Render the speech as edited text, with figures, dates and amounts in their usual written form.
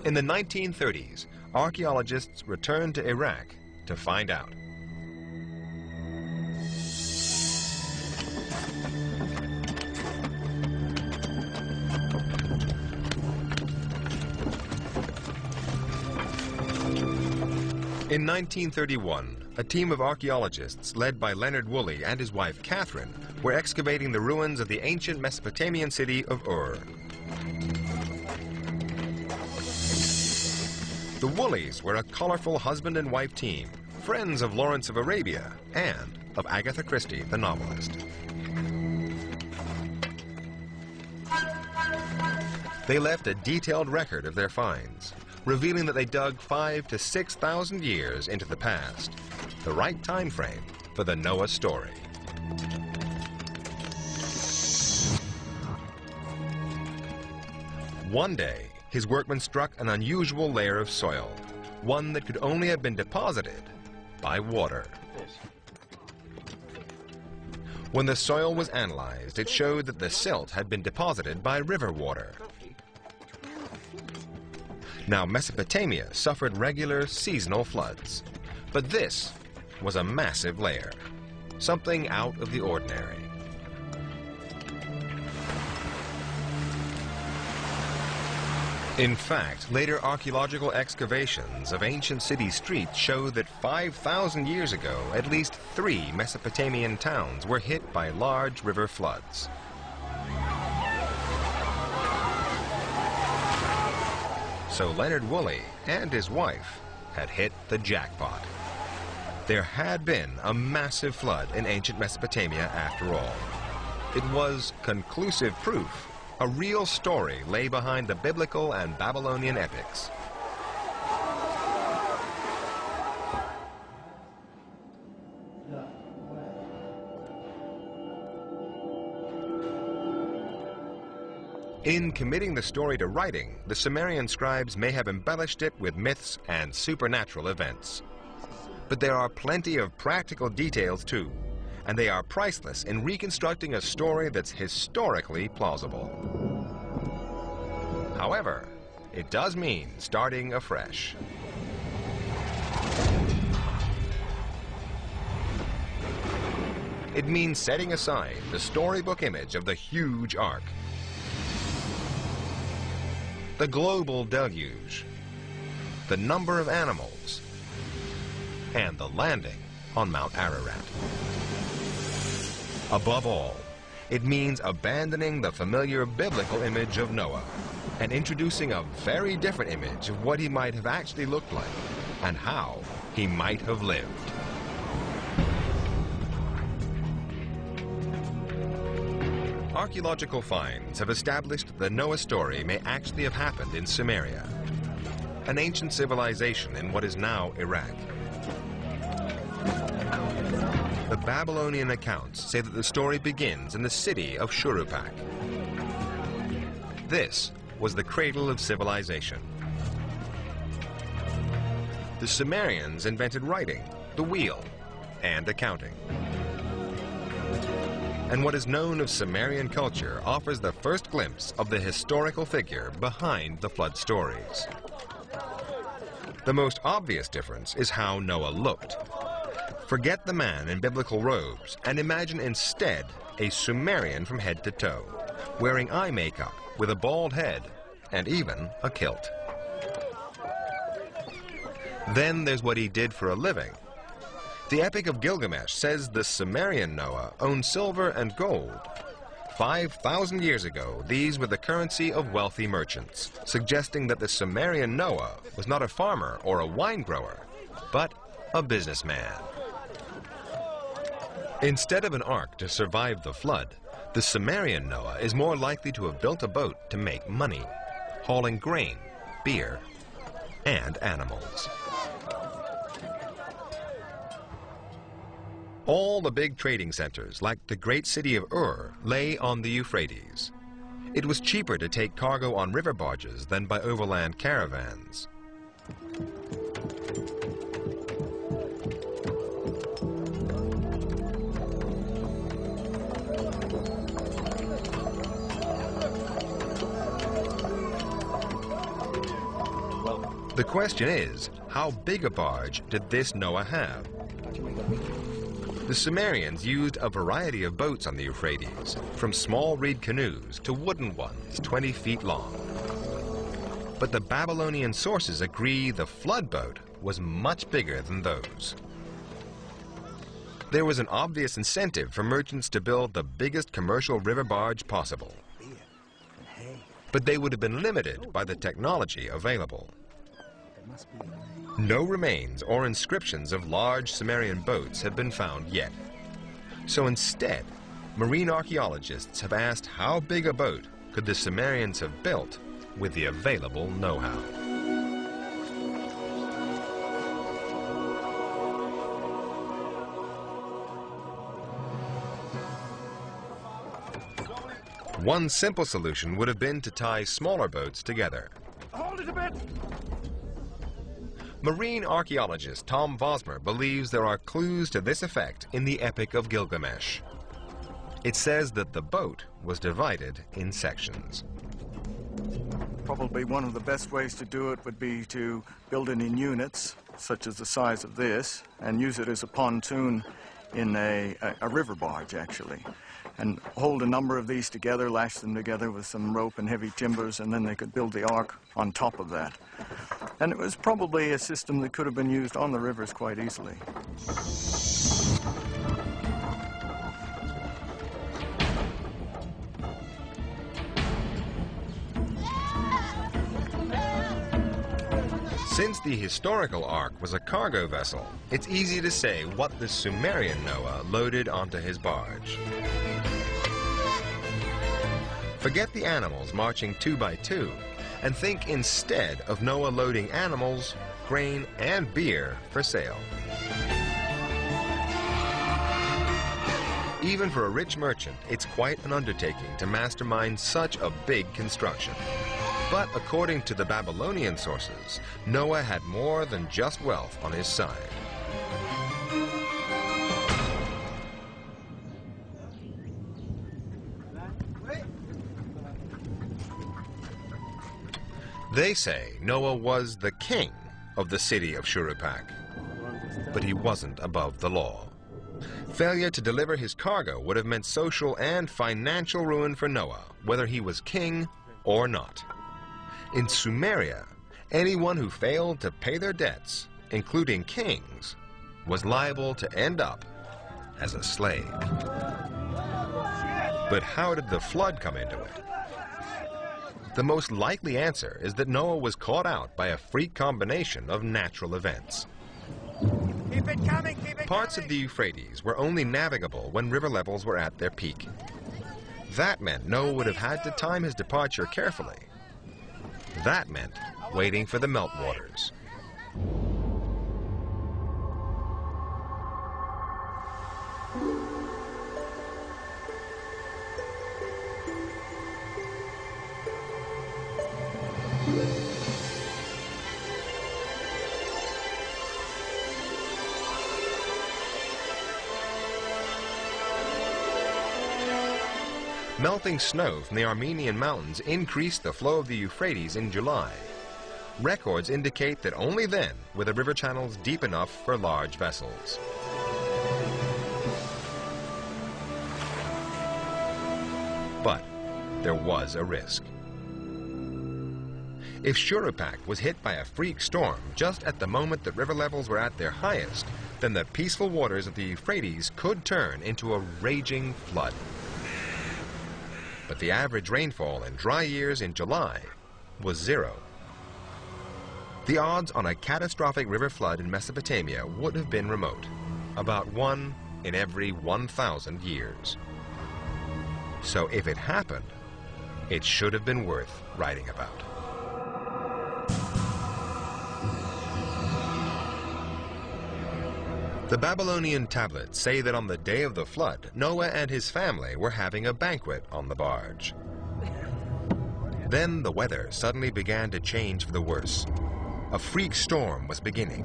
In the 1930s, archaeologists returned to Iraq to find out. In 1931, a team of archaeologists led by Leonard Woolley and his wife Catherine were excavating the ruins of the ancient Mesopotamian city of Ur. The Woolleys were a colorful husband and wife team, friends of Lawrence of Arabia and of Agatha Christie, the novelist. They left a detailed record of their finds, revealing that they dug 5,000 to 6,000 years into the past, the right time frame for the Noah story. One day, his workmen struck an unusual layer of soil, one that could only have been deposited by water. When the soil was analyzed, it showed that the silt had been deposited by river water. Now, Mesopotamia suffered regular seasonal floods, but this was a massive layer, something out of the ordinary. In fact, later archaeological excavations of ancient city streets show that 5,000 years ago, at least 3 Mesopotamian towns were hit by large river floods. So Leonard Woolley and his wife had hit the jackpot. There had been a massive flood in ancient Mesopotamia after all. It was conclusive proof. A real story lay behind the biblical and Babylonian epics. In committing the story to writing, the Sumerian scribes may have embellished it with myths and supernatural events. But there are plenty of practical details too, and they are priceless in reconstructing a story that's historically plausible. However, it does mean starting afresh. It means setting aside the storybook image of the huge ark, the global deluge, the number of animals, and the landing on Mount Ararat. Above all, it means abandoning the familiar biblical image of Noah and introducing a very different image of what he might have actually looked like and how he might have lived. Archaeological finds have established that the Noah story may actually have happened in Sumeria, an ancient civilization in what is now Iraq. The Babylonian accounts say that the story begins in the city of Shuruppak. This was the cradle of civilization. The Sumerians invented writing, the wheel, and accounting. And what is known of Sumerian culture offers the first glimpse of the historical figure behind the flood stories. The most obvious difference is how Noah looked. Forget the man in biblical robes and imagine instead a Sumerian from head to toe, wearing eye makeup with a bald head and even a kilt. Then there's what he did for a living. The Epic of Gilgamesh says the Sumerian Noah owned silver and gold. 5,000 years ago, these were the currency of wealthy merchants, suggesting that the Sumerian Noah was not a farmer or a wine grower, but a businessman. Instead of an ark to survive the flood, the Sumerian Noah is more likely to have built a boat to make money, hauling grain, beer, and animals. All the big trading centers, like the great city of Ur, lay on the Euphrates. It was cheaper to take cargo on river barges than by overland caravans. The question is, how big a barge did this Noah have? The Sumerians used a variety of boats on the Euphrates, from small reed canoes to wooden ones 20 feet long. But the Babylonian sources agree the flood boat was much bigger than those. There was an obvious incentive for merchants to build the biggest commercial river barge possible. But they would have been limited by the technology available. No remains or inscriptions of large Sumerian boats have been found yet. So instead, marine archaeologists have asked how big a boat could the Sumerians have built with the available know-how. One simple solution would have been to tie smaller boats together. Hold it a bit! Marine archaeologist Tom Vosmer believes there are clues to this effect in the Epic of Gilgamesh. It says that the boat was divided in sections. Probably one of the best ways to do it would be to build it in units, such as the size of this, and use it as a pontoon in a river barge, actually. And hold a number of these together, lash them together with some rope and heavy timbers, and then they could build the ark on top of that. And it was probably a system that could have been used on the rivers quite easily. Since the historical ark was a cargo vessel, it's easy to say what the Sumerian Noah loaded onto his barge. Forget the animals marching 2 by 2, and think instead of Noah loading animals, grain, and beer for sale. Even for a rich merchant, it's quite an undertaking to mastermind such a big construction. But according to the Babylonian sources, Noah had more than just wealth on his side. They say Noah was the king of the city of Shuruppak, but he wasn't above the law. Failure to deliver his cargo would have meant social and financial ruin for Noah, whether he was king or not. In Sumeria, anyone who failed to pay their debts, including kings, was liable to end up as a slave. But how did the flood come into it? The most likely answer is that Noah was caught out by a freak combination of natural events. Keep it coming, keep it Parts of the Euphrates were only navigable when river levels were at their peak. That meant Noah would have had to time his departure carefully. That meant waiting for the meltwaters. Melting snow from the Armenian mountains increased the flow of the Euphrates in July. Records indicate that only then were the river channels deep enough for large vessels. But there was a risk. If Shuruppak was hit by a freak storm just at the moment that river levels were at their highest, then the peaceful waters of the Euphrates could turn into a raging flood. But the average rainfall in dry years in July was 0. The odds on a catastrophic river flood in Mesopotamia would have been remote, about 1 in every 1,000 years. So if it happened, it should have been worth writing about. The Babylonian tablets say that on the day of the flood, Noah and his family were having a banquet on the barge. Then the weather suddenly began to change for the worse. A freak storm was beginning.